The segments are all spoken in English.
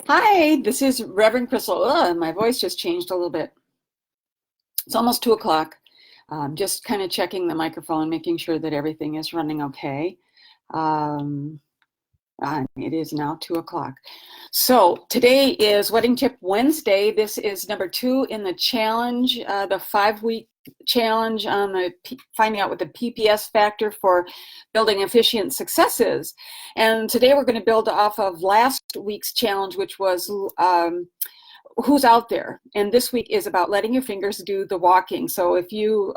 Hi, this is Reverend Crystal. My voice just changed a little bit. It's almost 2 o'clock. Just kind of checking the microphone, making sure that everything is running okay. Um, it is now 2 o'clock. So today is Wedding Tip Wednesday. This is number 2 in the challenge, the 5-week challenge on the finding out what the PPS factor for building efficient success is. And today we're going to build off of last week's challenge, which was who's out there. And this week is about letting your fingers do the walking. So if you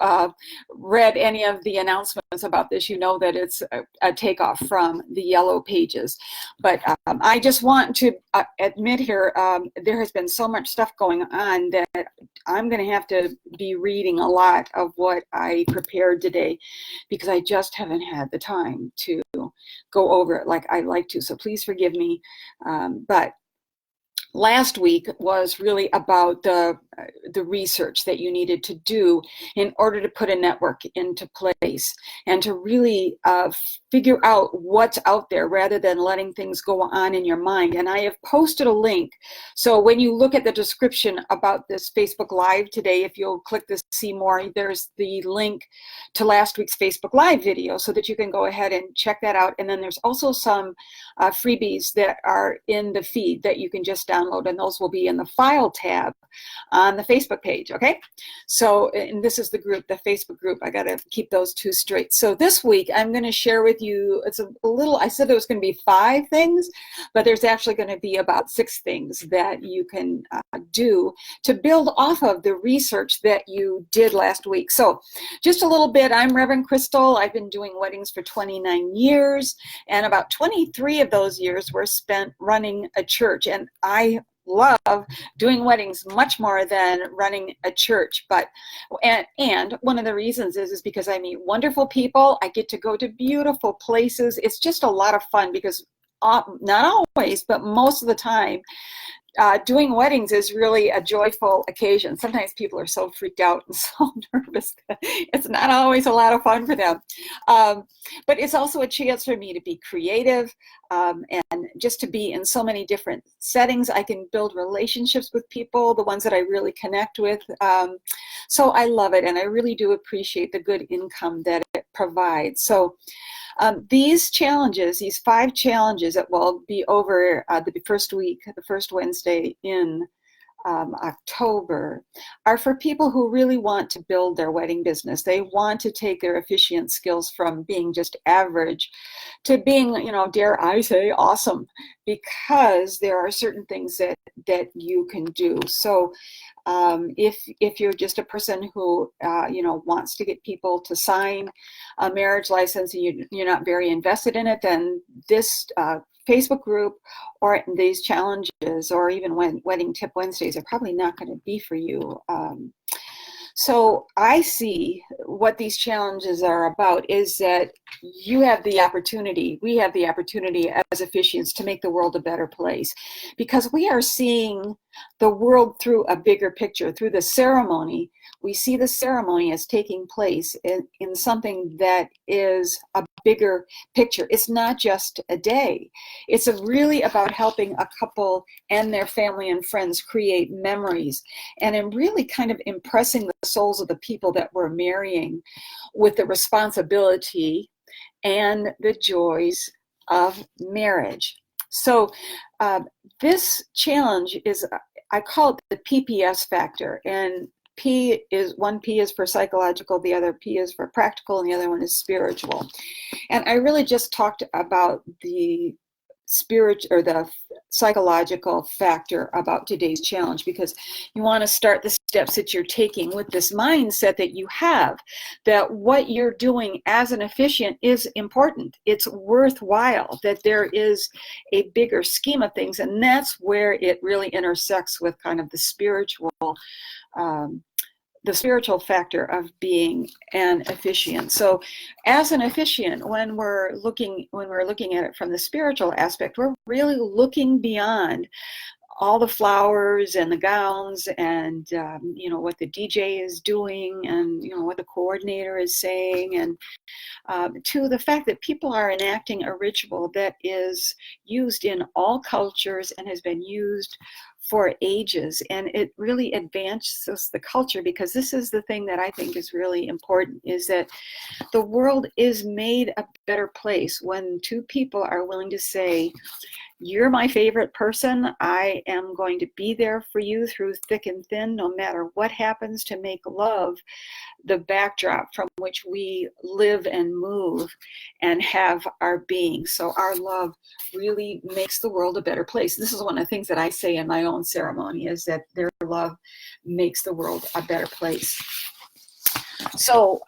read any of the announcements about this, you know that it's a takeoff from the yellow pages. But I just want to admit here, there has been so much stuff going on that I'm going to have to be reading a lot of what I prepared today because I just haven't had the time to go over it like I like to. So please forgive me. But last week was really about the research that you needed to do in order to put a network into place and to really figure out what's out there rather than letting things go on in your mind. And I have posted a link. So when you look at the description about this Facebook Live today, if you'll click the see more, there's the link to last week's Facebook Live video so that you can go ahead and check that out. And then there's also some freebies that are in the feed that you can just download, and those will be in the file tab on the Facebook page. Okay, so, and this is the group, the Facebook group. I got to keep those two straight. So this week I'm going to share with you, it's a little, I said there was going to be 5 things, but there's actually going to be about 6 things that you can do to build off of the research that you did last week. So just a little bit, I'm Reverend Crystal. I've been doing weddings for 29 years, and about 23 of those years were spent running a church. And I love doing weddings much more than running a church. But and one of the reasons is because I meet wonderful people. I get to go to beautiful places. It's just a lot of fun because not always, but most of the time, doing weddings is really a joyful occasion. Sometimes people are so freaked out and so nervous that it's not always a lot of fun for them. But it's also a chance for me to be creative and just to be in so many different settings. I can build relationships with people, the ones that I really connect with. So I love it, and I really do appreciate the good income that it provides. So these challenges, these 5 challenges that will be over the first week, the first Wednesday in October, are for people who really want to build their wedding business. They want to take their officiant skills from being just average to being, you know, dare I say, awesome, because there are certain things that you can do. So if you're just a person who wants to get people to sign a marriage license and you're not very invested in it, then this Facebook group or these challenges or even Wedding Tip Wednesdays are probably not going to be for you. So I see what these challenges are about is that you have the opportunity, we have the opportunity as officiants to make the world a better place, because we are seeing the world through a bigger picture. Through the ceremony, we see the ceremony as taking place in something that is a bigger picture. It's not just a day. It's really about helping a couple and their family and friends create memories, and in really kind of impressing the souls of the people that we're marrying with the responsibility and the joys of marriage. So this challenge is, I call it the PPS factor, and one P is for psychological, the other P is for practical, and the other one is spiritual. And I really just talked about the spirit or the psychological factor about today's challenge, because you want to start the steps that you're taking with this mindset that you have, that what you're doing as an officiant is important. It's worthwhile, that there is a bigger scheme of things, and that's where it really intersects with kind of the spiritual factor of being an officiant. So as an officiant, when we're looking at it from the spiritual aspect, we're really looking beyond all the flowers and the gowns and, what the DJ is doing and, what the coordinator is saying, and to the fact that people are enacting a ritual that is used in all cultures and has been used for ages. And it really advances the culture, because this is the thing that I think is really important, is that the world is made a better place when two people are willing to say, you're my favorite person. I am going to be there for you through thick and thin, no matter what happens, to make love the backdrop from which we live and move and have our being. So our love really makes the world a better place. This is one of the things that I say in my own ceremony, is that their love makes the world a better place. So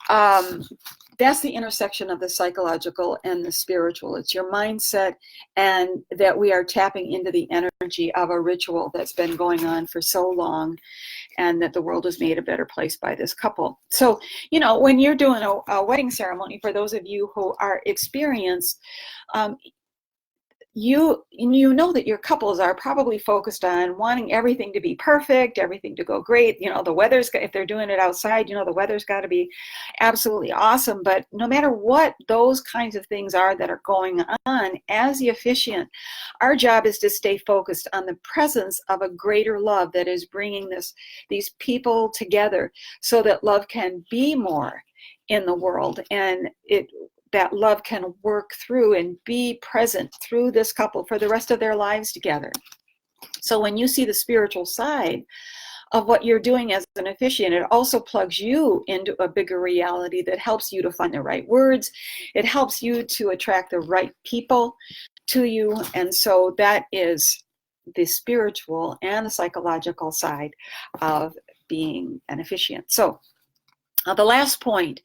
that's the intersection of the psychological and the spiritual. It's your mindset, and that we are tapping into the energy of a ritual that's been going on for so long, and that the world is made a better place by this couple. So, when you're doing a wedding ceremony, for those of you who are experienced, you know that your couples are probably focused on wanting everything to be perfect, everything to go great. The weather's, if they're doing it outside, the weather's got to be absolutely awesome. But no matter what those kinds of things are that are going on, as the officiant, our job is to stay focused on the presence of a greater love that is bringing these people together, so that love can be more in the world, and that love can work through and be present through this couple for the rest of their lives together. So when you see the spiritual side of what you're doing as an officiant, it also plugs you into a bigger reality that helps you to find the right words. It helps you to attract the right people to you. And so that is the spiritual and the psychological side of being an officiant. So the last point,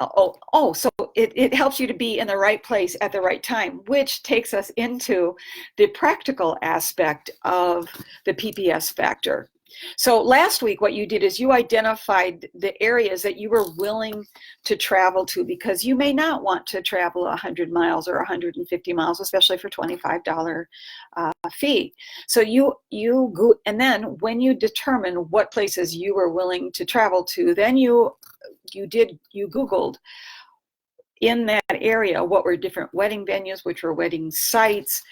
so it helps you to be in the right place at the right time, which takes us into the practical aspect of the PPS factor. So last week, what you did is you identified the areas that you were willing to travel to, because you may not want to travel 100 miles or 150 miles, especially for $25 fee. So you go, and then when you determine what places you were willing to travel to, then you Googled in that area what were different wedding venues, which were wedding sites,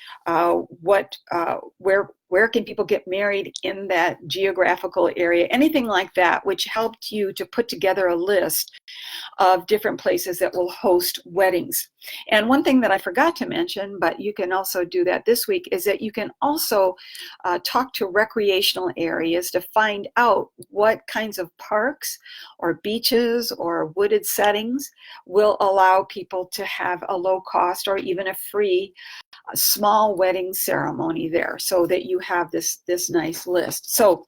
where can people get married in that geographical area, anything like that, which helped you to put together a list of different places that will host weddings. And one thing that I forgot to mention, but you can also do that this week, is that you can also talk to recreational areas to find out what kinds of parks or beaches or wooded settings will allow people to have a low cost or even a free small wedding ceremony there, so that you have this nice list. So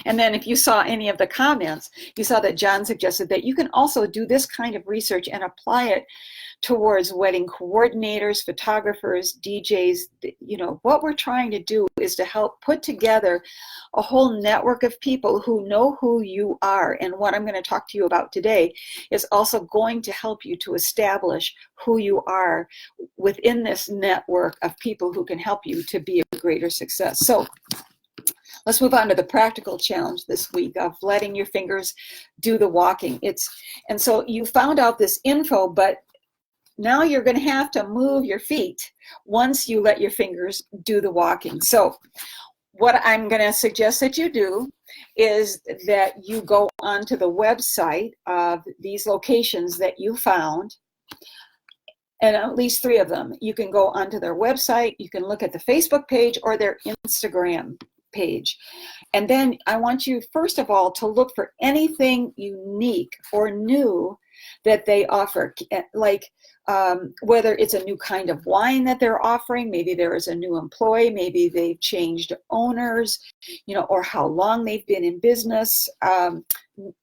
and then if you saw any of the comments, you saw that John suggested that you can also do this kind of research and apply it towards wedding coordinators, photographers, DJs. What we're trying to do is to help put together a whole network of people who know who you are. And what I'm going to talk to you about today is also going to help you to establish who you are within this network of people who can help you to be a greater success. So let's move on to the practical challenge this week of letting your fingers do the walking. And so you found out this info, but now you're going to have to move your feet once you let your fingers do the walking. So what I'm going to suggest that you do is that you go onto the website of these locations that you found, and at least 3 of them. You can go onto their website, you can look at the Facebook page or their Instagram page. And then I want you, first of all, to look for anything unique or new that they offer, like whether it's a new kind of wine that they're offering, maybe there is a new employee, maybe they've changed owners, or how long they've been in business.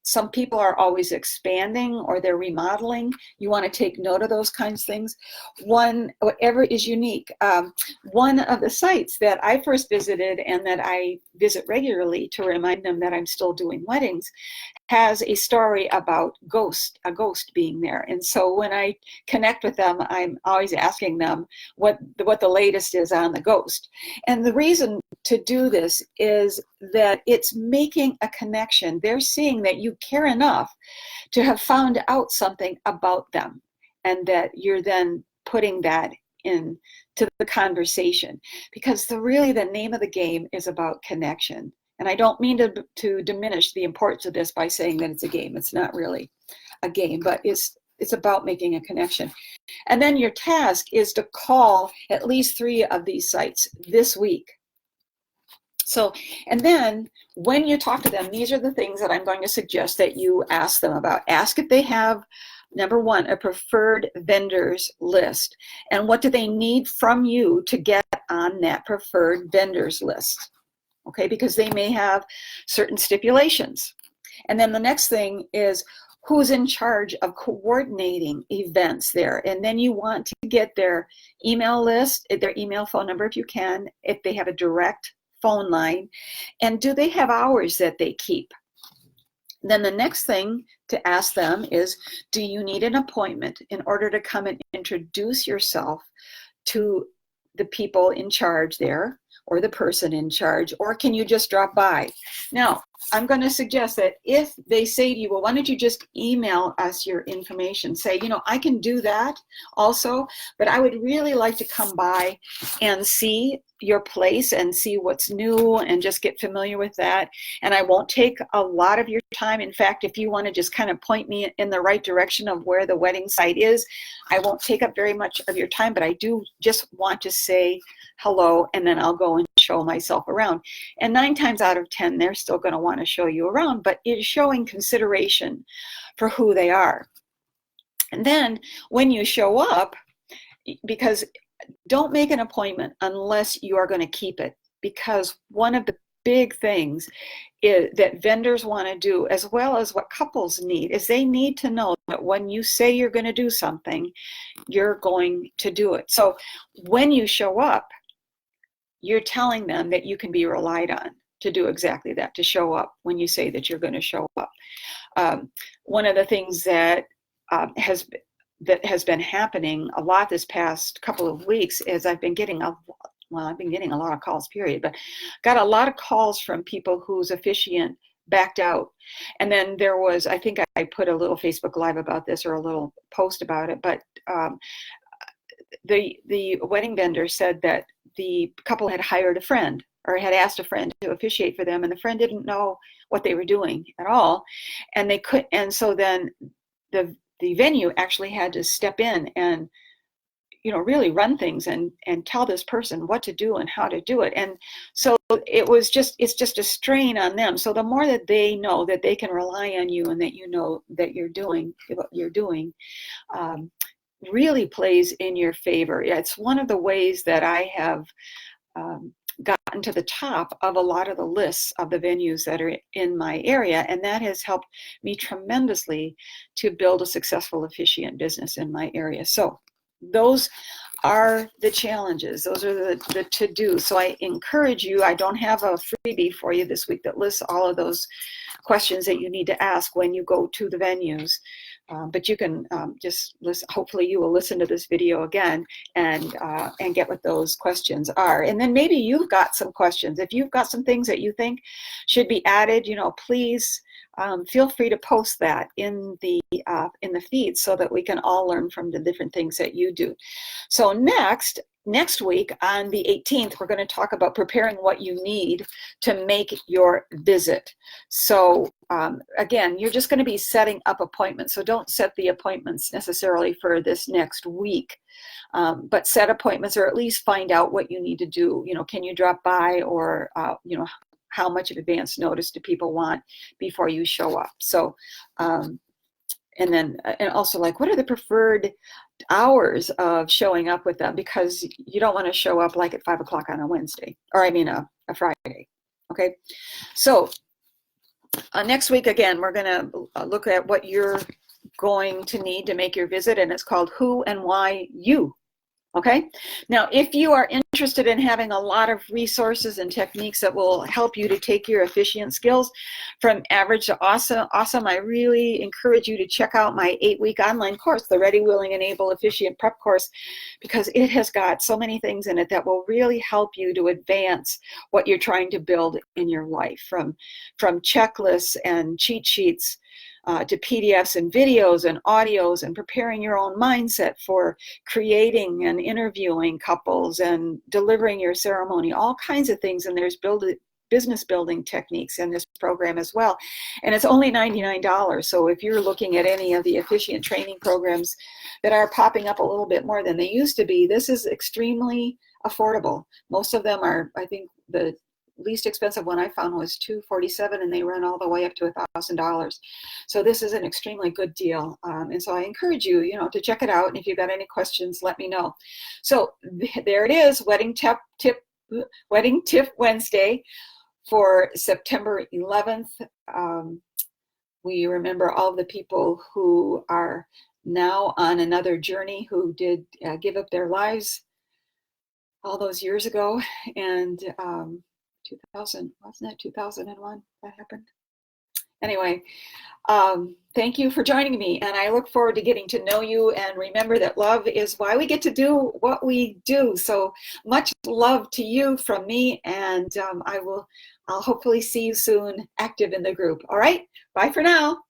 Some people are always expanding or they're remodeling. You want to take note of those kinds of things. Whatever is unique. One of the sites that I first visited and that I visit regularly to remind them that I'm still doing weddings has a story about a ghost being there. And so when I connect connect with them, I'm always asking them what the latest is on the ghost. And the reason to do this is that it's making a connection. They're seeing that you care enough to have found out something about them, and that you're then putting that into the conversation, because really the name of the game is about connection. And I don't mean to diminish the importance of this by saying that it's a game. It's not really a game, but it's about making a connection. And then your task is to call at least 3 of these sites this week. So, and then when you talk to them, these are the things that I'm going to suggest that you ask them about. Ask if they have, number 1, a preferred vendors list. And what do they need from you to get on that preferred vendors list? Okay, because they may have certain stipulations. And then the next thing is, who's in charge of coordinating events there? And then you want to get their email list, their email phone number if you can, if they have a direct phone line, and do they have hours that they keep? Then the next thing to ask them is, do you need an appointment in order to come and introduce yourself to the people in charge there, or the person in charge, or can you just drop by? Now, I'm going to suggest that if they say to you, well, why don't you just email us your information? Say, I can do that also, but I would really like to come by and see your place and see what's new and just get familiar with that. And I won't take a lot of your time. In fact, if you want to just kind of point me in the right direction of where the wedding site is, I won't take up very much of your time, but I do just want to say hello, and then I'll go and show myself around. And 9 times out of 10, they're still going to want to show you around, but it's showing consideration for who they are. And then when you show up, because don't make an appointment unless you are going to keep it, because one of the big things that vendors want to do, as well as what couples need, is they need to know that when you say you're going to do something, you're going to do it. So when you show up, you're telling them that you can be relied on to do exactly that, to show up when you say that you're going to show up. One of the things that has been happening a lot this past couple of weeks is I've been getting a lot of calls, period, but got a lot of calls from people whose officiant backed out. And then there was, I think I put a little Facebook Live about this, or a little post about it, but the wedding vendor said that the couple had hired a friend, or had asked a friend to officiate for them, and the friend didn't know what they were doing at all, and they could, and so then the venue actually had to step in and really run things and tell this person what to do and how to do it. And so it's just a strain on them. So the more that they know that they can rely on you, and that you know that you're doing what you're doing, really plays in your favor. It's one of the ways that I have gotten to the top of a lot of the lists of the venues that are in my area, and that has helped me tremendously to build a successful officiant business in my area. So those are the challenges. Those are the to-do. So I encourage you, I don't have a freebie for you this week that lists all of those questions that you need to ask when you go to the venues. But you can just listen. Hopefully you will listen to this video again and get what those questions are. And then maybe you've got some questions. If you've got some things that you think should be added, please feel free to post that in the feed, so that we can all learn from the different things that you do. So next week on the 18th, we're going to talk about preparing what you need to make your visit. So again, you're just going to be setting up appointments. So don't set the appointments necessarily for this next week, but set appointments, or at least find out what you need to do. Can you drop by, or how much of advance notice do people want before you show up? So and also, like, what are the preferred hours of showing up with them? Because you don't want to show up like at 5 o'clock on a Wednesday, or a Friday. Okay. So next week, again, we're going to look at what you're going to need to make your visit, and it's called Who and Why You Okay, now if you are interested in having a lot of resources and techniques that will help you to take your officiant skills from average to awesome, I really encourage you to check out my 8-week online course, the Ready, Willing, and Able Officiant Prep Course, because it has got so many things in it that will really help you to advance what you're trying to build in your life, from checklists and cheat sheets to PDFs and videos and audios, and preparing your own mindset for creating and interviewing couples and delivering your ceremony, all kinds of things. And there's business building techniques in this program as well. And it's only $99. So if you're looking at any of the officiant training programs that are popping up a little bit more than they used to be, this is extremely affordable. Most of them are, I think the least expensive one I found was $247, and they run all the way up to $1,000. So this is an extremely good deal. And so I encourage you, to check it out. And if you've got any questions, let me know. So there it is, Wedding Tip Wednesday for September 11th. We remember all the people who are now on another journey, who did give up their lives all those years ago. And 2000, wasn't it 2001 that happened? Anyway, thank you for joining me, and I look forward to getting to know you. And remember that love is why we get to do what we do. So much love to you from me, and I'll hopefully see you soon active in the group. All right, bye for now.